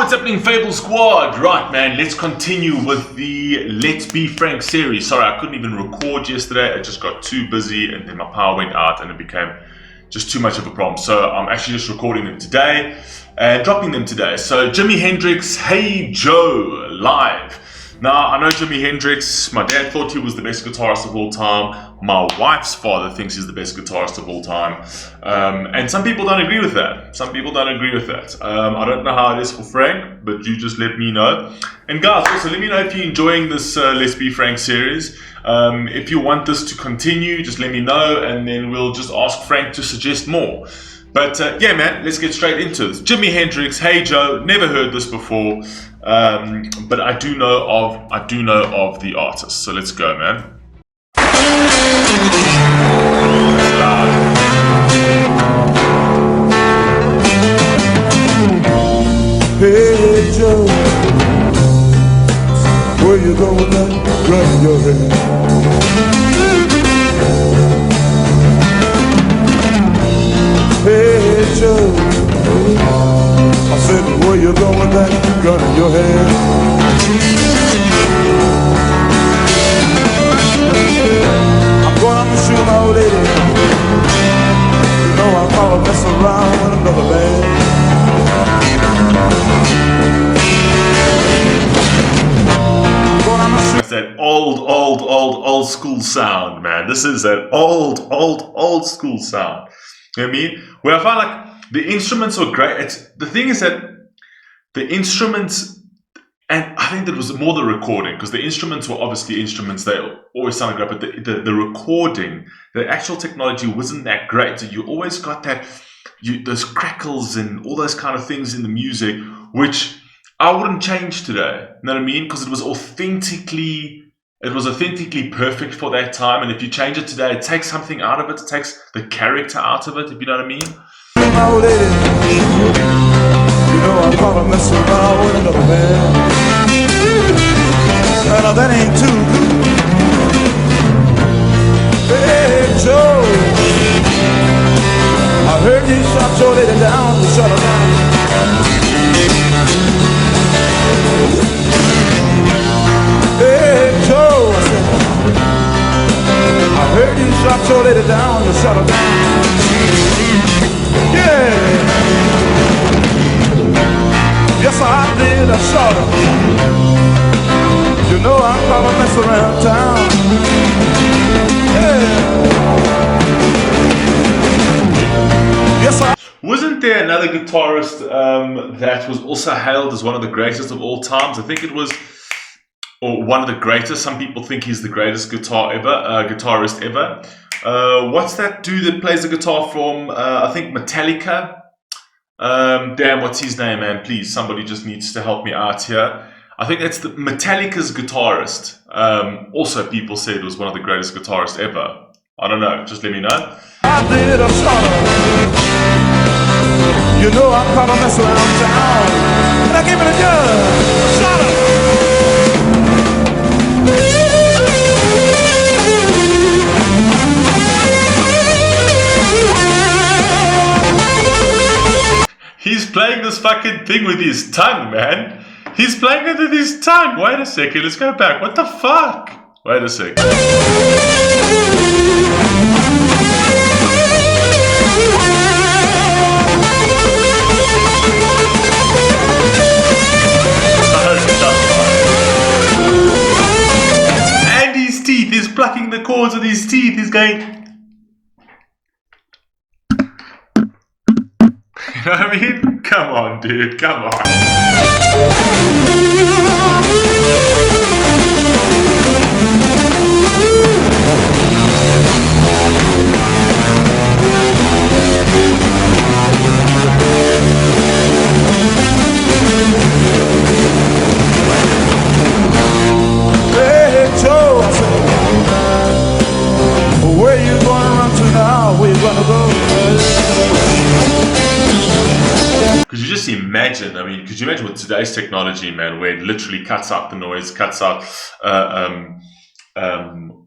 What's happening, Fable Squad? Right, man, let's continue with the Let's Be Frank series. Sorry, I couldn't even record yesterday. I just got too busy and then my power went out and it became just too much of a problem. So I'm actually just recording them today and dropping them today. So Jimi Hendrix, Hey Joe, live. Now, I know Jimi Hendrix, my dad thought he was the best guitarist of all time. My wife's father thinks he's the best guitarist of all time. And some people don't agree with that. I don't know how it is for Frank, but you just let me know. And guys, also let me know if you're enjoying this Let's Be Frank series. If you want this to continue, just let me know and then we'll just ask Frank to suggest more. But yeah, man, let's get straight into this. Jimi Hendrix, Hey Joe, never heard this before, but I do know of the artist. So let's go, man. Hey Joe, where you going now? Run your head. Hey Joe, I said, where you going now? Gun in your head. I'm going to shoot my old lady. You know I'm gonna mess around with another man. It's that old school sound, man. This is that old school sound. You know what I mean? Where I find like the instruments are great. The thing is that the instruments, and I think that was more the recording, because the instruments were obviously instruments, they always sounded great, but the recording, the actual technology wasn't that great. So you always got that, those crackles and all those kind of things in the music, which I wouldn't change today. You know what I mean? Because it was authentically perfect for that time. And if you change it today, it takes something out of it. It takes the character out of it, if you know what I mean. My old lady, you know I'm gonna mess around with another man. Now that ain't too good. Hey Joe, I heard you shot your lady down to shut her down. Hey Joe, I heard you shot your lady down, you shut her down. Yeah. Yes, I did, I shot her. You know I'm gonna mess around town. Yeah. Yes, I. Wasn't there another guitarist that was also hailed as one of the greatest of all times? I think it was, or one of the greatest. Some people think he's the greatest guitarist ever. What's that dude that plays the guitar from, I think, Metallica? Damn, what's his name, man? Please, somebody just needs to help me out here. I think that's the Metallica's guitarist. Also, people said it was one of the greatest guitarists ever. I don't know, just let me know. I did a shot her. You know I'm gonna mess around town. And I gave it a gun. Shot her. He's playing this fucking thing with his tongue, man. He's playing it with his tongue. Wait a second, let's go back. What the fuck? Wait a second. And his teeth, he's plucking the cords with his teeth. He's going... You know what I mean? Come on, dude. Come on. Hey Joe, I said, where you gonna run to now? Where you gonna go? Could you just imagine? I mean, could you imagine with today's technology, man, where it literally cuts out the noise, cuts out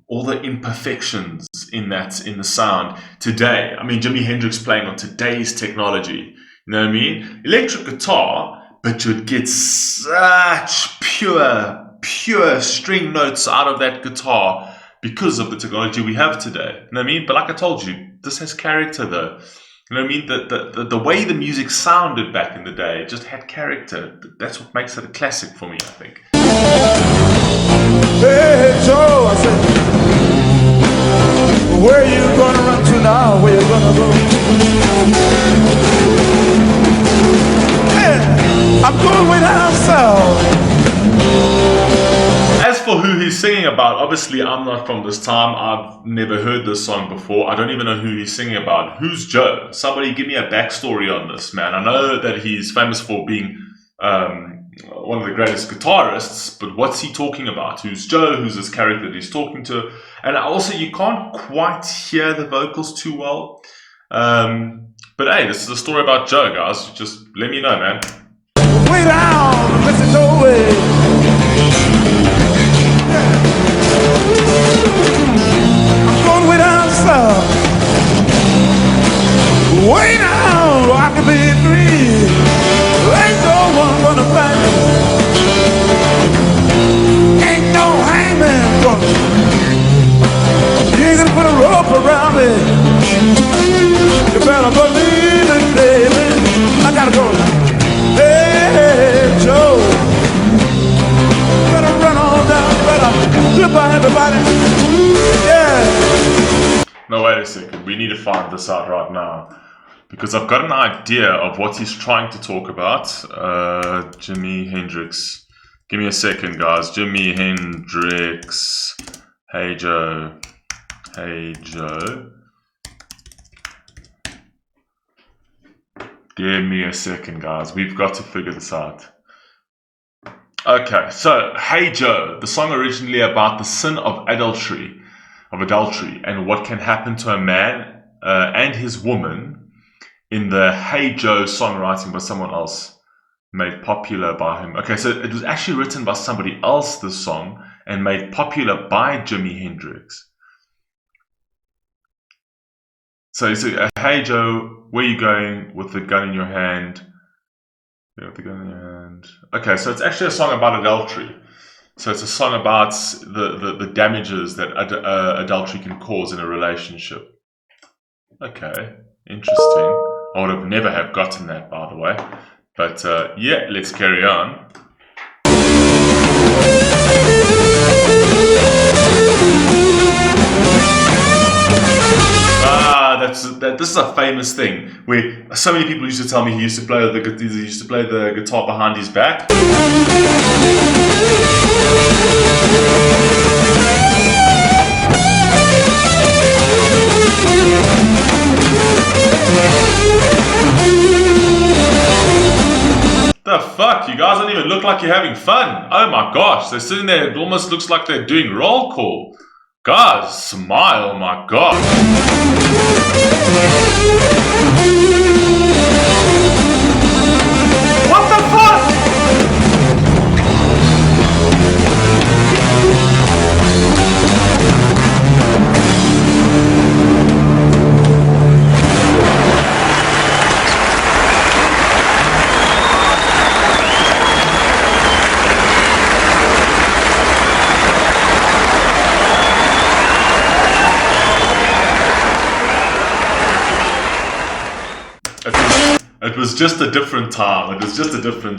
all the imperfections in the sound today? I mean, Jimi Hendrix playing on today's technology. You know what I mean? Electric guitar, but you'd get such pure string notes out of that guitar because of the technology we have today. You know what I mean? But like I told you, this has character though. You know what I mean? The way the music sounded back in the day just had character. That's what makes it a classic for me, I think. Hey, Joe, I said, where you gonna run to now? Where you gonna go? Yeah, I'm going way down south. As for who he's singing about, obviously I'm not from this time. I've never heard this song before. I don't even know who he's singing about. Who's Joe? Somebody give me a backstory on this, man. I know that he's famous for being one of the greatest guitarists, but what's he talking about? Who's Joe? Who's this character that he's talking to? And also, you can't quite hear the vocals too well. But hey, this is a story about Joe, guys. Just let me know, man. Way down, listen, no way. I'm going way down south. Way down, I can be free. Ain't no one gonna find me. Ain't no hangman gonna. You ain't gonna put a rope around me. You better believe it, baby. I gotta go now. Hey, Joe. Better run on down. Better flip by everybody. Yeah. No, wait a second. We need to find this out right now. Because I've got an idea of what he's trying to talk about. Jimi Hendrix. Give me a second, guys. Jimi Hendrix. Hey Joe. Hey Joe. Give me a second, guys. We've got to figure this out. Okay, so Hey Joe, the song originally about the sin of adultery, and what can happen to a man and his woman in the Hey Joe songwriting by someone else, made popular by him. Okay, so it was actually written by somebody else, this song, and made popular by Jimi Hendrix. So it's Hey Joe, where you going with the gun in your hand? Yeah, with the gun in your hand. Okay, so it's actually a song about adultery. So it's a song about the damages that adultery can cause in a relationship. Okay, interesting. I would have never have gotten that, by the way. But yeah, let's carry on. This is a famous thing where so many people used to tell me he used to play the guitar behind his back. The fuck? You guys don't even look like you're having fun. Oh my gosh, they're sitting there. It almost looks like they're doing roll call. Guys, smile, oh my god. What the fuck? It was just a different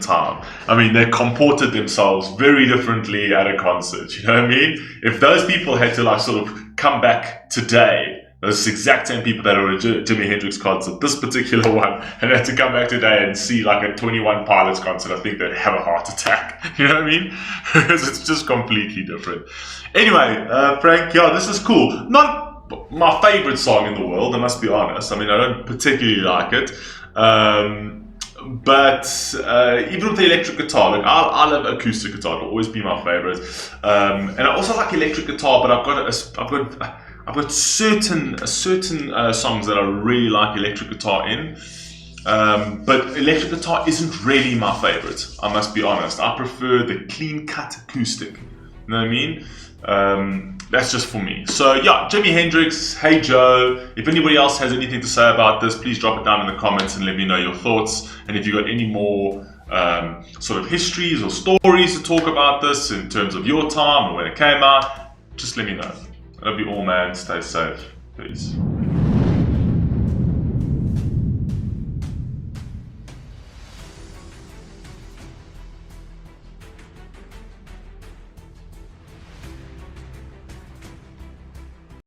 time. I mean, they comported themselves very differently at a concert. You know what I mean? If those people had to like sort of come back today, those exact same people that were at Jimi Hendrix concert, this particular one, and had to come back today and see like a 21 Pilots concert, I think they'd have a heart attack. You know what I mean? Because it's just completely different. Anyway, Frank, yeah, this is cool. Not my favorite song in the world, I must be honest. I mean, I don't particularly like it. But even with the electric guitar, like I love acoustic guitar. It'll always be my favorite. And I also like electric guitar, but I've got certain songs that I really like electric guitar in. But electric guitar isn't really my favorite. I must be honest. I prefer the clean cut acoustic. You know what I mean? That's just for me. So yeah, Jimi Hendrix, Hey Joe. If anybody else has anything to say about this, please drop it down in the comments and let me know your thoughts. And if you've got any more sort of histories or stories to talk about this in terms of your time or when it came out, just let me know. I love you all, man. Stay safe. Peace.